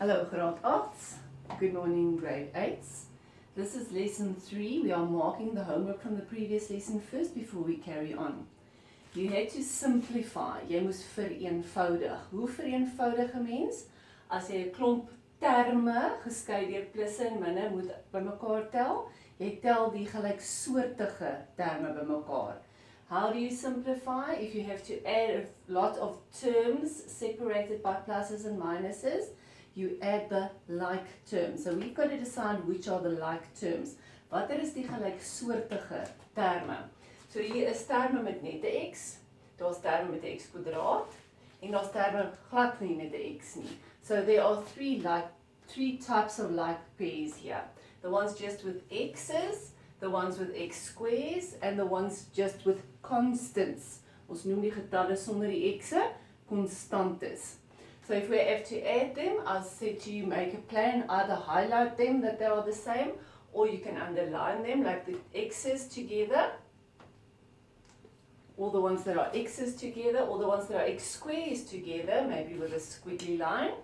Hello, Gr.8. Good morning, grade 8s. This is lesson 3. We are marking the homework from the previous lesson first before we carry on. You had to simplify. Jy moes vereenvoudig. Hoe vereenvoudig 'n mens? As jy 'n klomp terme geskei deur plusse en minne moet bymekaar tel, jy tel die gelyksoortige terme bymekaar. How do you simplify? If you have to add a lot of terms separated by pluses and minuses, you add the like terms. So we've got to decide which are the like terms. Watter is die gelyksoortige terme? So hier is terme met net 'n x, daar's terme met 'n x² en daar's terme glad nie met 'n x nie. So there are three types of like pairs here. The ones just with x's, the ones with x squares, and the ones just with constants. Ons noem die getalle sonder die x'e konstantes. So if we have to add them, I'll say to you, make a plan, either highlight them that they are the same, or you can underline them like the x's together, or the ones that are x's together, or the ones that are x squares together, maybe with a squiggly line.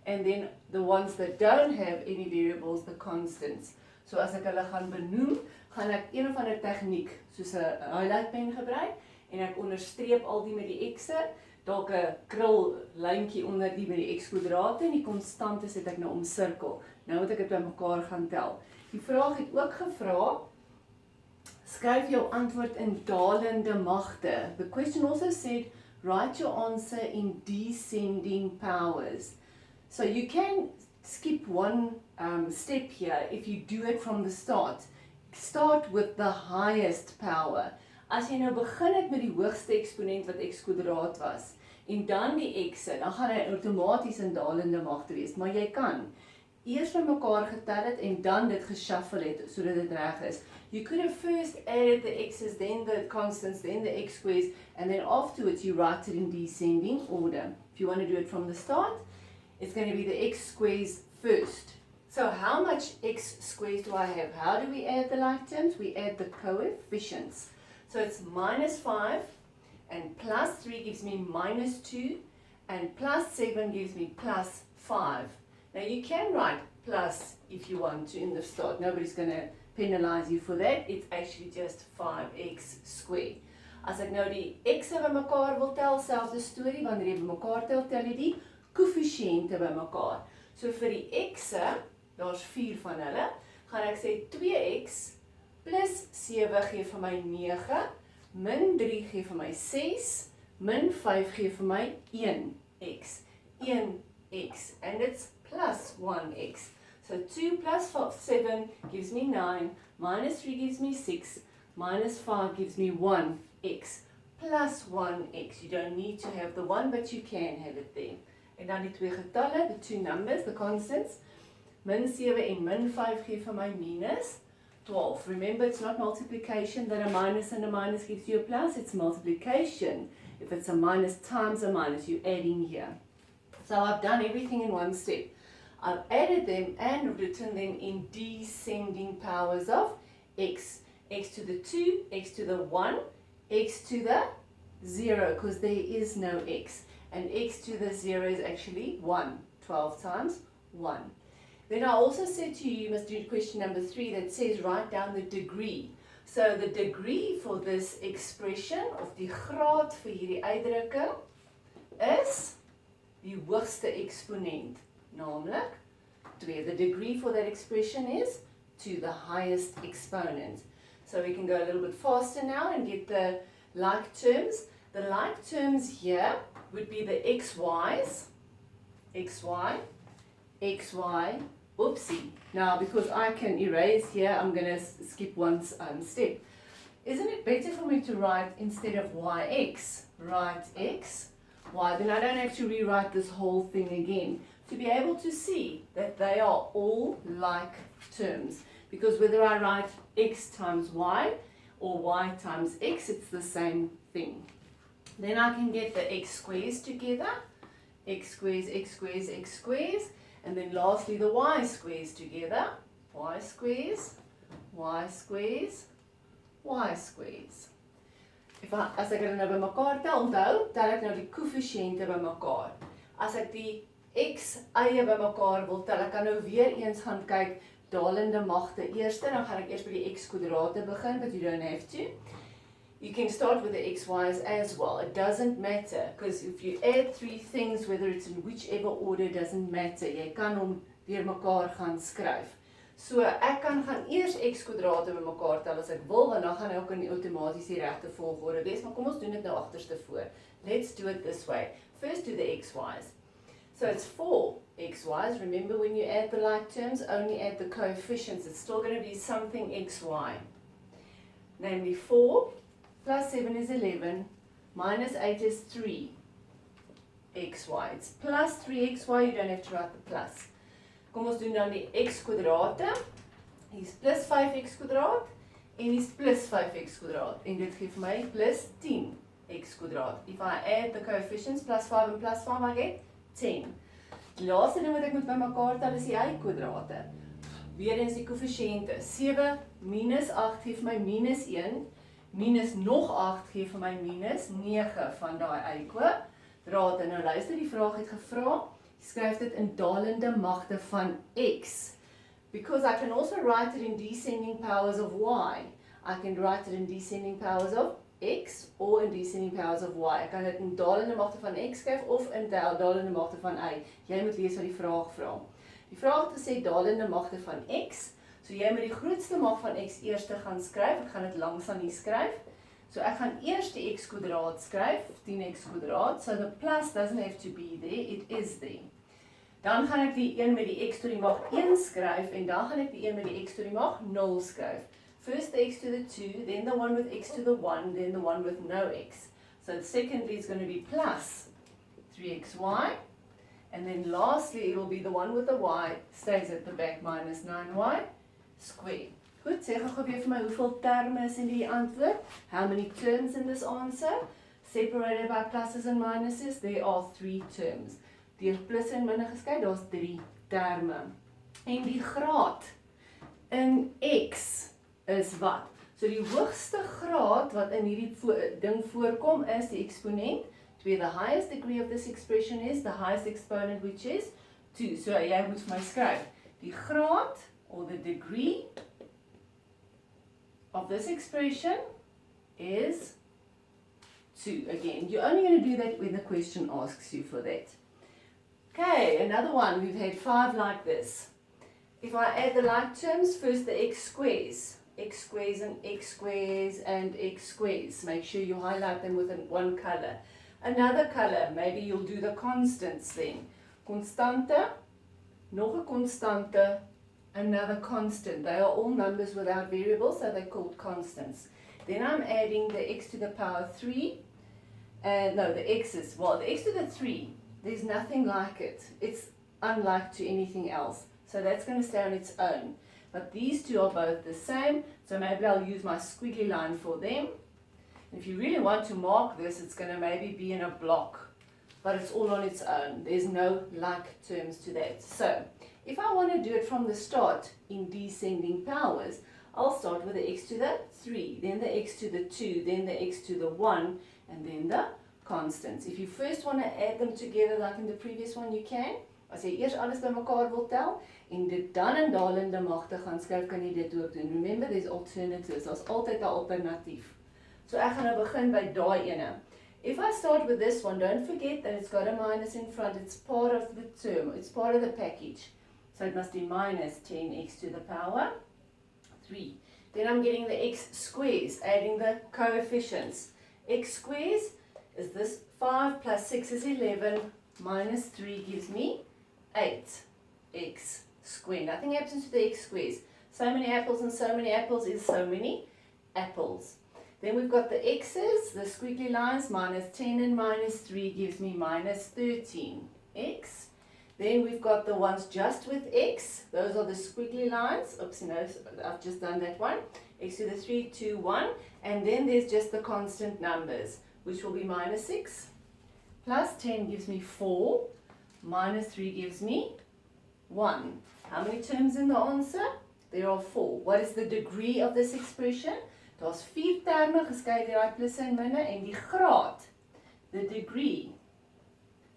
And then the ones that don't have any variables, the constants. So as ek hulle gaan benoem, gaan ek een of ander tegniek, soos 'n highlight pen gebruik, en ek onderstreep al die met die x'e, dalk 'n krul lyntjie onder die met die x² en die konstantes het ek nou omsirkel. Nou moet ek dit bymekaar gaan tel. Die vraag het ook gevra, skryf jou antwoord in dalende magte. The question also said, write your answer in descending powers. So you can skip one step here if you do it from the start. Start with the highest power. As jy nou begin het met die hoogste eksponent wat x² was, en dan die x'e, dan gaan hy outomaties in dalende magte wees, maar jy kan eers bymekaar getel het en dan dit geshuffle het sodat dit reg is. You could have first added the x's, then the constants, then the x squares, and then afterwards you write it in descending order. If you want to do it from the start, it's going to be the x squares first. So how much x squares do I have? How do we add the like terms? We add the coefficients. So it's -5, and +3 gives me -2, and +7 gives me +5. Now you can write plus if you want to in the start. Nobody's going to penalize you for that. It's actually just 5x squared. As ek nou die x'e bymekaar wil tel, selfde storie, wanneer jy bymekaar tel, tel jy die koëffisiënte bymekaar. So vir die x'e, daar's 4 van hulle, gaan ek sê 2x plus 7 gee vir my 9, min 3 gee vir my 6, min 5 gee vir my 1x. 1x, and it's plus 1x. So 2 plus 7 gives me 9, minus 3 gives me 6, minus 5 gives me 1x, plus 1x. You don't need to have the 1, but you can have it there. En dan die twee getalle, the two numbers, the constants, min 7 en min 5 gee vir my minus 12. Remember, it's not multiplication that a minus and a minus gives you a plus, it's multiplication. If it's a minus times a minus, you're adding here. So I've done everything in one step. I've added them and written them in descending powers of x. X to the 2, x to the 1, x to the 0, because there is no x. And x to the 0 is actually 1. 12 times 1. Then I also said to you, you must do question number 3 that says write down the degree. So the degree for this expression, of die graad vir hierdie uitdrukking, is die hoogste eksponent, naamlik 2. The degree for that expression is to the highest exponent. So we can go a little bit faster now and get the like terms. The like terms here would be the xy's, xy, xy, oopsie. Now, because I can erase here, I'm going to skip one step. Isn't it better for me to write, instead of yx, write x, y? Then I don't have to rewrite this whole thing again. To be able to see that they are all like terms. Because whether I write x times y or y times x, it's the same thing. Then I can get the x squares together, x squares, x squares, x squares, and then lastly the y squares together, y squares, y squares, y squares. As ek hulle nou bymekaar tel, onthou, tel ek nou die koëffisiënte bymekaar. As ek die x eie bymekaar wil tel, ek kan nou weer eens gaan kyk, dalende magte eerste, dan gaan ek eers by die x kwadrate begin, but you don't have to. You can start with the xy's as well. It doesn't matter, because if you add three things, whether it's in whichever order, doesn't matter. Jy kan hom deur mekaar gaan skryf. So, ek kan gaan eers x kwadrate by mekaar tel as ek wil, en dan gaan hy ook in die outomaties die regte volgorde wees, maar kom ons doen dit nou agterste voor. Let's do it this way. First do the xy's. So it's 4 xy's. Remember when you add the like terms, only add the coefficients. It's still going to be something xy. Namely 4 plus 7 is 11, minus 8 is 3 xy. It's plus 3xy, you don't have to write the plus. Kom ons doen dan die x kwadrate. Hier's plus 5x kwadraat en hier's plus 5x kwadraat. En dit gee vir my plus 10x kwadraat. If I add the coefficients, plus 5 and plus 5, I get 10. Die laaste ding wat ek moet by mekaar tel is die y kwadrate. Weer eens die koëffisiënte. 7 minus 8 gee vir my minus 1, minus nog 8 gee vir my minus 9 van daai y kwadrate. Nou luister, die vraag het gevra, skryf dit in dalende magte van x. Because I can also write it in descending powers of y. I can write it in descending powers of x or in descending powers of y. Ek kan dit in dalende magte van x skryf of in dalende magte van y. Jy moet lees wat die vraag vra. Die vraag het gesê dalende magte van x. So jy moet die grootste mag van x eerste gaan skryf. Ek gaan dit langs aan hier skryf. So ek gaan eers die x kwadraat skryf, 10x kwadraat. So the plus doesn't have to be there, it is there. Dan gaan ek die 1 met die x tot die mag 1 skryf en dan gaan ek die 1 met die x tot die mag 0 skryf. First the x to the 2, then the one with x to the 1, then the one with no x. So secondly is going to be plus 3xy. And then lastly it will be the one with the y stays at the back minus 9y squared. Goed, sê gou weer vir my hoeveel terme is in die antwoord. How many terms in this answer? Separated by pluses and minuses, there are 3 terms. Deur plus en minne geskei, daar's 3 terme. En die graad in x is wat? So die hoogste graad wat in hierdie ding voorkom is die eksponent, where the highest degree of this expression is, the highest exponent which is 2. So jy moet vir my skryf, die graad or the degree of this expression is 2. Again, you're only going to do that when the question asks you for that. Okay, another one, we've had 5 like this. If I add the like terms, first the x squares and x squares and x squares. Make sure you highlight them with one color. Another color, maybe you'll do the constants then. Constante, nog 'n constante, another constant. They are all numbers without variables, so they're called constants. Then I'm adding the x to the power 3, and no, the x's. Well, the x to the 3, there's nothing like it. It's unlike to anything else. So that's going to stay on its own. But these two are both the same, so maybe I'll use my squiggly line for them. If you really want to mark this, it's going to maybe be in a block, but it's all on its own. There's no like terms to that. So, if I want to do it from the start in descending powers, I'll start with the x to the 3, then the x to the 2, then the x to the 1, and then the constants. If you first want to add them together like in the previous one, you can. As jy eers alles by mekaar wil tel, en dit dan in dalende magte gaan skryf, kan jy dit ook doen. Remember, there's alternatives. Daar's altyd 'n alternatief. So ek gaan nou begin by daai ene. If I start with this one, don't forget that it's got a minus in front. It's part of the term. It's part of the package. So it must be minus 10x to the power 3. Then I'm getting the x squares, adding the coefficients. X squares is this 5 plus 6 is 11, minus 3 gives me 8x squared. Nothing happens to the x squares. So many apples and so many apples is so many apples. Then we've got the x's, the squiggly lines, minus 10 and minus 3 gives me minus 13x. Then we've got the ones just with x, those are the squiggly lines. Oops, no, I've just done that one. X to the 3, 2, 1. And then there's just the constant numbers, which will be minus 6. Plus 10 gives me 4. Minus 3 gives me 1. How many terms in the answer? There are 4. What is the degree of this expression? Daar's 4 terme geskei deur daai plusse en minne en die graad, the degree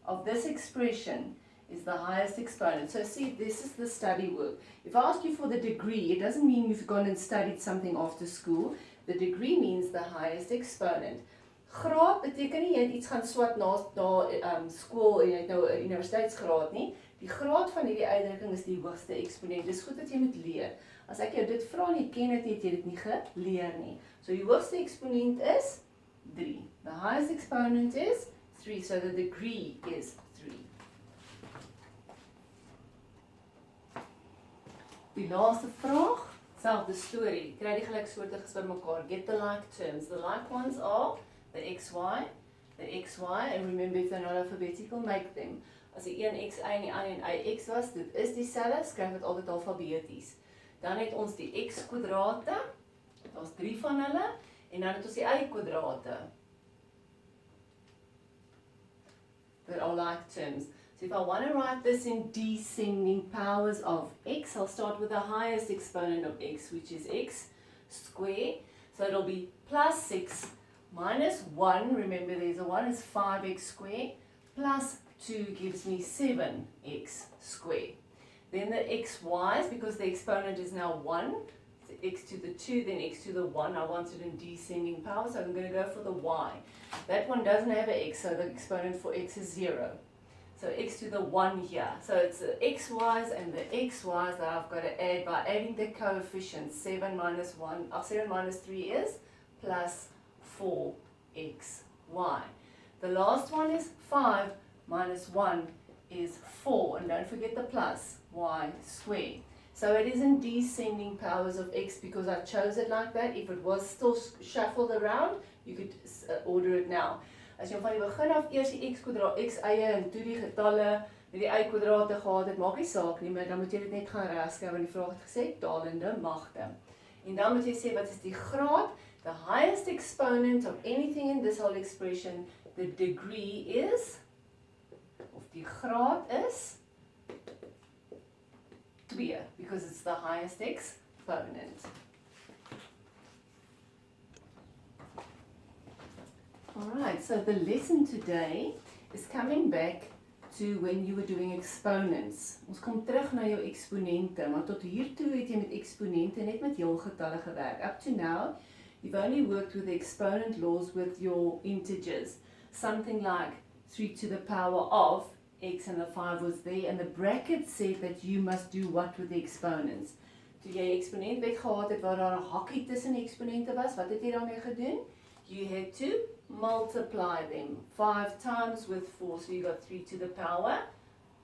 of this expression is the highest exponent. So see, this is the study work. If I ask you for the degree, it doesn't mean you've gone and studied something after school. The degree means the highest exponent. Graad beteken nie jy het iets gaan swat na skool en jy het nou 'n universiteitsgraad nie. Die graad van hierdie uitdrukking is die hoogste eksponent. Dis goed dat jy moet leer. As ek jou dit vra en jy ken dit nie, het jy dit nie geleer nie. So die hoogste eksponent is 3. The highest exponent is 3, so the degree is 3. Die laaste vraag, selfde storie. Kry die gelyksoortiges bymekaar. Get the like terms. The like ones are the xy, and remember if they're not alphabetical, make them. As die een xy en die ander een ix was, dit is dieselfde, skryf dit altyd alfabeties. Dan het ons die x kwadrate, daar's 3 van hulle, en dan het ons die y kwadrate. They're all like terms. So if I want to write this in descending powers of x, I'll start with the highest exponent of x, which is x squared. So it'll be plus 6 minus 1, remember there's a 1, is 5x squared, plus 2 gives me 7x squared. Then the xy's, because the exponent is now 1, so x to the 2, then x to the 1, I want it in descending power, so I'm going to go for the y. That one doesn't have an x, so the exponent for x is 0. So x to the 1 here. So it's the xy's and the xy's that I've got to add by adding the coefficients. 7 minus 3 is plus 4xy. The last one is 5 minus 1 is 4. And don't forget the plus, y squared. So it is in descending powers of x because I chose it like that. If it was still shuffled around, you could order it now. As jy van die begin af eers die x kwadraat, x eie en toe die getalle met die y kwadrate gehad het, maak nie saak nie, maar dan moet jy dit net gaan regskryf want die vraag het gesê dalende magte. En dan moet jy sê wat is die graad? The highest exponent of anything in this whole expression, the degree is, of die graad is 2, because it's the highest exponent. Alright, so the lesson today is coming back to when you were doing exponents. Ons kom terug na jou eksponente, want tot hiertoe het jy met eksponente net met heelgetalle gewerk. Up to now, you've only worked with the exponent laws with your integers. Something like 3 to the power of x, and the 5 was there, and the bracket said that you must do what with the exponents. Toe jy eksponentwet gehad het waar daar 'n hakkie tussen die eksponente was, wat het jy daarmee gedoen? You had to multiply them 5 times with 4, so you got 3 to the power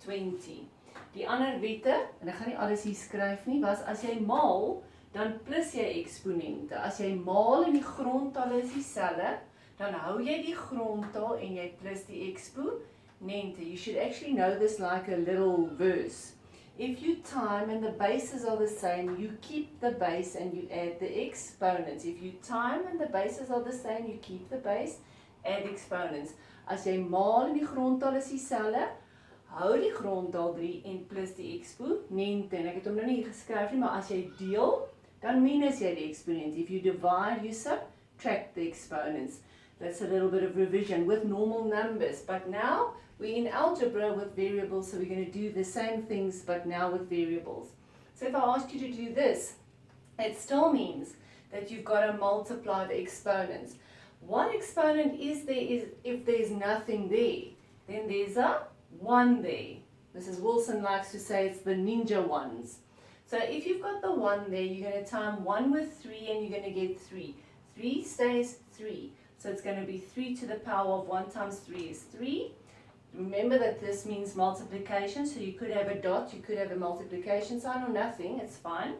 20. Die ander wette, en ek gaan nie alles hier skryf nie, was as jy maal, dan plus jy eksponente. As jy maal en die grondtalle is dieselfde, dan hou jy die grondtal en jy plus die eksponente. You should actually know this like a little verse. If you time and the bases are the same, you keep the base and you add the exponents. If you time and the bases are the same, you keep the base, add exponents. As jy maal en die grondtal is dieselfde, hou die grondtal 3 en plus die eksponente. En ek het hom nou nie hier geskryf nie, maar as jy deel, dan minus jy die eksponent. If you divide, you subtract the exponents. That's a little bit of revision with normal numbers. But now, we're in algebra with variables, so we're going to do the same things, but now with variables. So if I ask you to do this, it still means that you've got to multiply the exponents. What exponent is there if there's nothing there? Then there's a 1 there. Mrs. Wilson likes to say it's the ninja ones. So if you've got the 1 there, you're going to time 1 with 3 and you're going to get 3. 3 stays 3. So it's going to be 3 to the power of 1 times 3 is 3. Remember that this means multiplication, so you could have a dot, you could have a multiplication sign or nothing, it's fine.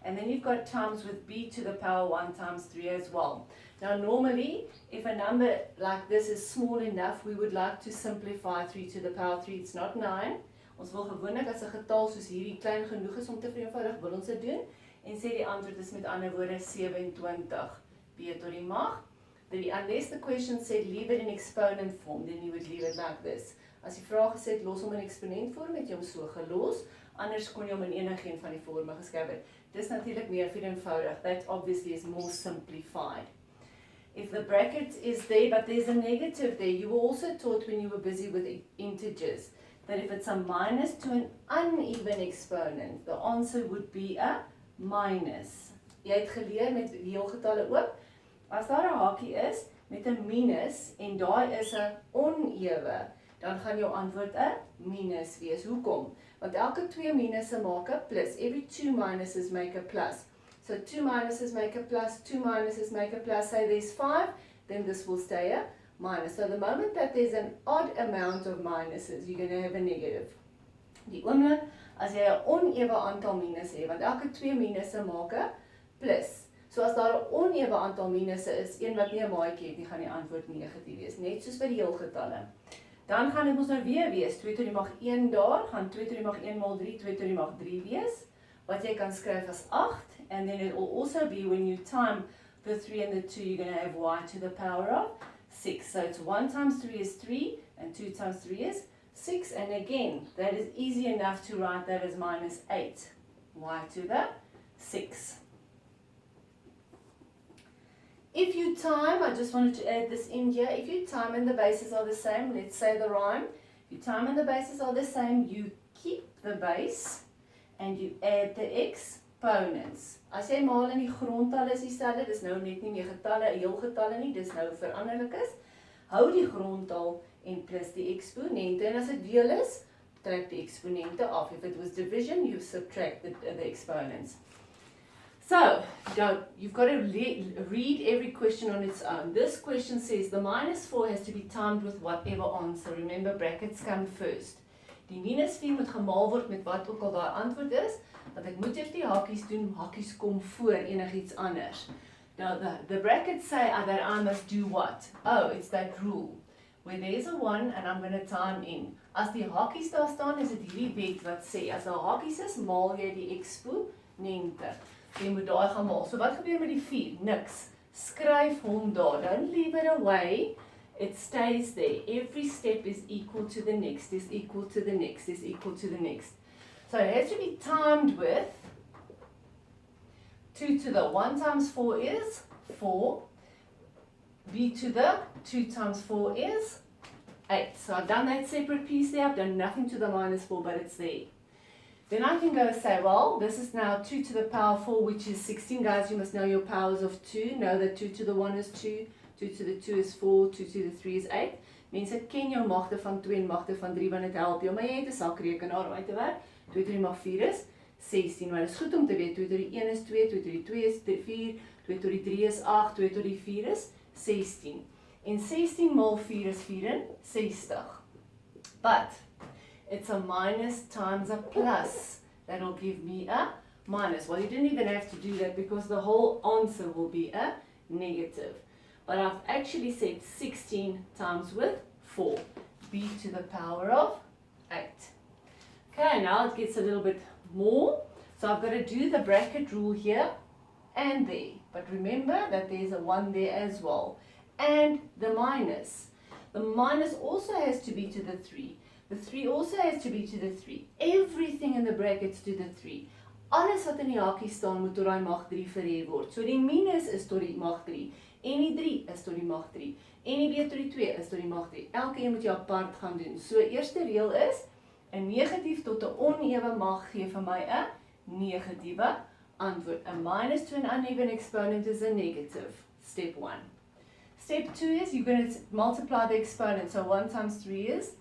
And then you've got times with b to the power 1 times 3 as well. Now normally, if a number like this is small enough, we would like to simplify 3 to the power 3, it's not 9. Ons wil gewoonlik as 'n getal soos hierdie klein genoeg is om te vereenvoudig, wil ons dit doen. En sê die antwoord is met ander woorde 27, b tot die mag. Unless the question said leave it in exponent form, then you would leave it like this. As die vraag gesê het los hom in eksponentvorm, het jy hom so gelos, anders kon jy hom in enigeen van die vorme geskryf het. Dis natuurlik meer eenvoudig. That obviously is more simplified. If the bracket is there, but there's a negative there, you were also taught when you were busy with integers that if it's a minus to an uneven exponent, the answer would be a minus. Jy het geleer met heelgetalle ook, as daar 'n hakie is met 'n minus en daai is 'n onewe, dan gaan jou antwoord 'n minus wees. Hoekom? Want elke 2 minusse maak 'n plus. Every 2 minuses make a plus. So 2 minuses make a plus, 2 minuses make a plus. Say there's 5, then this will stay a minus. So the moment that there's an odd amount of minuses, you're going to have a negative. Die oomblik, as jy 'n onewe aantal minusse het, want elke 2 minusse maak 'n plus. So as daar 'n onewe aantal minusse is, een wat nie 'n maatjie het nie, gaan die antwoord negatief wees, net soos by die heelgetalle. Dan gaan dit ons nou weer wees, 2 tot die mag 1 daar, gaan 2 tot die mag 1 maal 3, 2 tot die mag 3 wees, wat jy kan skryf as 8, and then it will also be, when you time the 3 and the 2, you're going to have y to the power of 6. So it's 1 times 3 is 3, and 2 times 3 is 6, and again, that is easy enough to write that as minus 8, y to the 6. If you time, I just wanted to add this in here, if you time and the bases are the same, let's say the rhyme, if you time and the bases are the same, you keep the base and you add the exponents. As jy maal in die grondtalle is dieselfde, dis nou net nie meer getalle, heelgetalle nie, dis nou veranderlik is, hou die grondtal en plus die eksponente, en as dit deel is, trek die eksponente af. If it was division, you subtract the exponents. So, you've got to read every question on its own. This question says the minus 4 has to be timed with whatever answer. Remember, brackets come first. Die minus 4 moet gemaal word met wat ook al daai antwoord is, want ek moet eers die hakies doen, hakies kom voor enigiets anders. Now, the brackets say that I must do what? Oh, it's that rule. Where there's a 1 and I'm going to time in. As die hakies daar staan, is dit hierdie wet wat sê, as daar hakies is, maal jy die eksponente. Jy moet daai gaan maal. So wat gebeur met die 4? Niks. Skryf hom daar. Don't leave it away. It stays there. Every step is equal to the next, is equal to the next, is equal to the next. So it has to be timed with 2 to the 1 times 4 is 4. B to the 2 times 4 is 8. So I've done that separate piece there. I've done nothing to the minus 4, but it's there. Then I can go say, well, this is now 2 to the power 4, which is 16. Guys, you must know your powers of 2. Know that 2 to the 1 is 2, 2 to the 2 is 4, 2 to the 3 is 8. Mense ken jou magte van 2 en magte van 3, want dit help jou, maar jy het 'n sakrekenaar om uit te werk. 2 tot die mag 4 is 16, maar dit is goed om te weet, 2 tot die 1 is 2, 2 tot die 2 is 4, 2 tot die 3 is 8, 2 tot die 4 is 16. En 16 maal 4 is 64. But it's a minus times a plus. That'll give me a minus. Well, you didn't even have to do that because the whole answer will be a negative. But I've actually said 16 times with 4. B to the power of 8. Okay, now it gets a little bit more. So I've got to do the bracket rule here and there. But remember that there's a 1 there as well. And the minus. The minus also has to be to the 3. The 3 also has to be to the 3. Everything in the brackets to the 3. Alles wat in die hakie staan moet tot die mag 3 verhef word. So die minus is tot die mag 3. En die 3 is tot die mag 3. En die B tot die 2 is tot die mag 3. Elkeen moet jy apart gaan doen. So eerste reël is, 'n negatief tot 'n onewe mag gee vir my 'n negatiewe antwoord. A minus to an uneven exponent is a negative. Step 1. Step 2 is you're going to multiply the exponent. So 1 times 3 is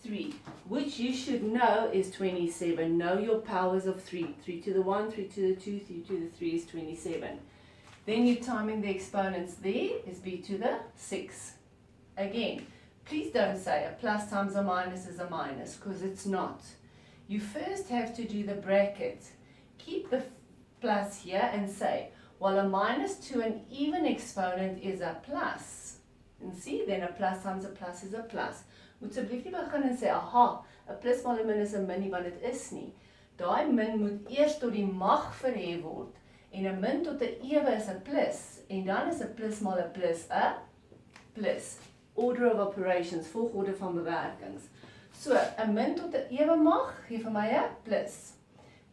3, which you should know is 27. Know your powers of 3. 3 to the 1, 3 to the 2, 3 to the 3 is 27. Then you're timing the exponents there is b to the 6. Again, please don't say a plus times a minus is a minus, because it's not. You first have to do the bracket. Keep the plus here and say, well, a minus to an even exponent is a plus. And see, then a plus times a plus is a plus. Moet asseblief nie begin en sê, aha, 'n plus maal 'n min is 'n min nie, want dit is nie. Daai min moet eers tot die mag verhef word. En 'n min tot 'n ewe is 'n plus. En dan is 'n plus maal 'n plus 'n plus. Order of operations, volgorde van bewerkings. So, 'n min tot 'n ewe mag gee vir my 'n plus.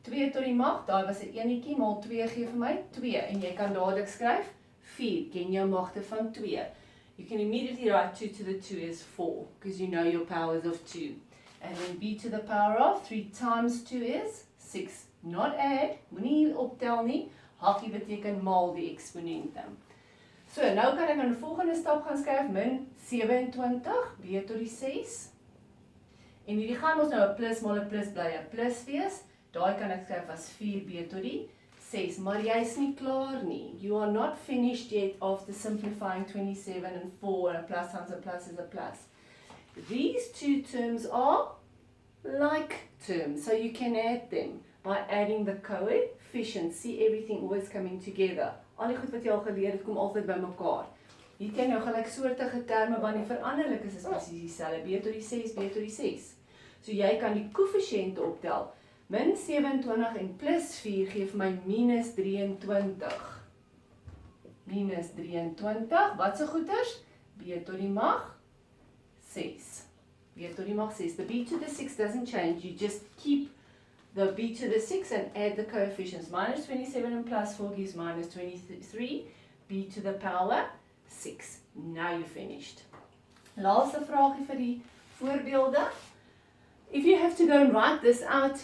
2 tot die mag, daai was 'n enetjie, maal 2 gee vir my 2. En jy kan dadelik skryf 4, ken jou magte van 2. You can immediately write 2 to the 2 is 4, because you know your powers of 2. And then b to the power of 3 times 2 is 6. Not add, moenie optel nie. Hakkie beteken maal die eksponente. So, nou kan ek aan die volgende stap gaan skryf, min 27, b tot die 6. En hierdie gaan ons nou 'n plus maal 'n plus bly 'n plus wees. Daai kan ek skryf as 4b tot die 6, maar jy's nie klaar nie. You are not finished yet after simplifying 27 and 4, and a plus times a plus is a plus. These two terms are like terms, so you can add them by adding the coefficients. See everything always coming together. Al die goed wat jy al geleer het, kom altyd by mekaar. Hier ken nou gelyksoortige terme want die veranderlikes is presies dieselfde. B tot die 6, B tot die 6. So jy kan die koëffisiënte optel. Min 27 en plus 4 gee vir my minus 23. Minus 23, wat se goeders? B tot die mag 6. B tot die mag 6. The b to the 6 doesn't change. You just keep the b to the 6 and add the coefficients. Minus 27 and plus 4 gives minus 23. B to the power 6. Now you're finished. Laaste vraagie vir die voorbeelde. If you have to go and write this out,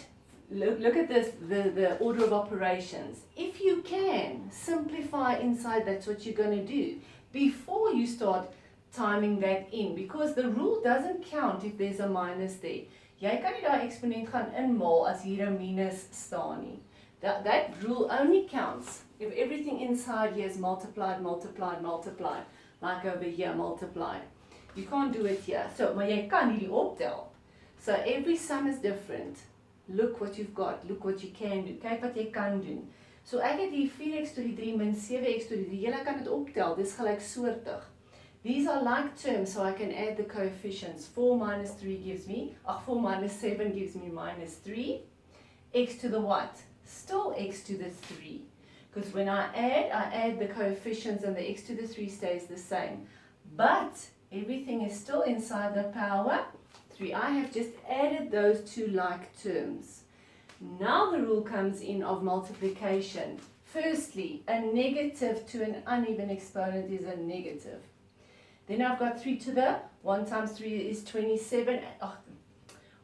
look at this, the order of operations. If you can simplify inside, that's what you're going to do before you start timing that in, because the rule doesn't count if there's a minus there. Jy kan nie daai eksponent gaan inmaal as hier 'n minus staan nie. That rule only counts if everything inside here is multiplied, multiplied, multiplied, like over here, multiplied. You can't do it here. So, maar jy kan hierdie optel. So every sum is different. Look what you've got. Look what you can do. Kyk wat jy kan doen. So ek het hier 4x tot die 3 min 7x tot die 3. Julle kan dit optel. Dis gelyksoortig. These are like terms, so I can add the coefficients. 4 minus 3 gives me, 4 minus 7 gives me minus 3. X to the what? Still x to the 3. Because when I add the coefficients and the x to the 3 stays the same. But everything is still inside the power 3. I have just added those two like terms. Now the rule comes in of multiplication. Firstly, a negative to an uneven exponent is a negative. Then I've got 3 to the 1 times 3 is 27.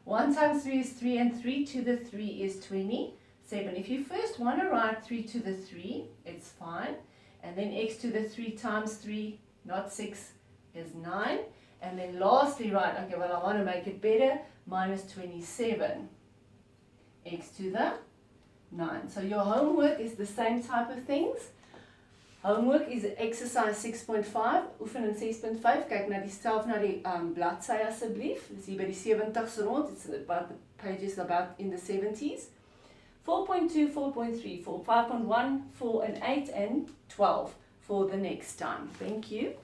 1 times 3 is 3 and 3 to the 3 is 27. If you first want to write 3 to the 3, it's fine. And then x to the 3 times 3, not 6, is 9. And then lastly, right, okay, well, I want to make it better, minus 27. X to the 9. So your homework is the same type of things. Homework is exercise 6.5, oefen in 6.5, kyk na die bladsy asseblief, dis hier by die 70s rond, it's about the pages about in the 70s. 4.2, 4.3, 5.1, 4 and 8 and 12 for the next time. Thank you.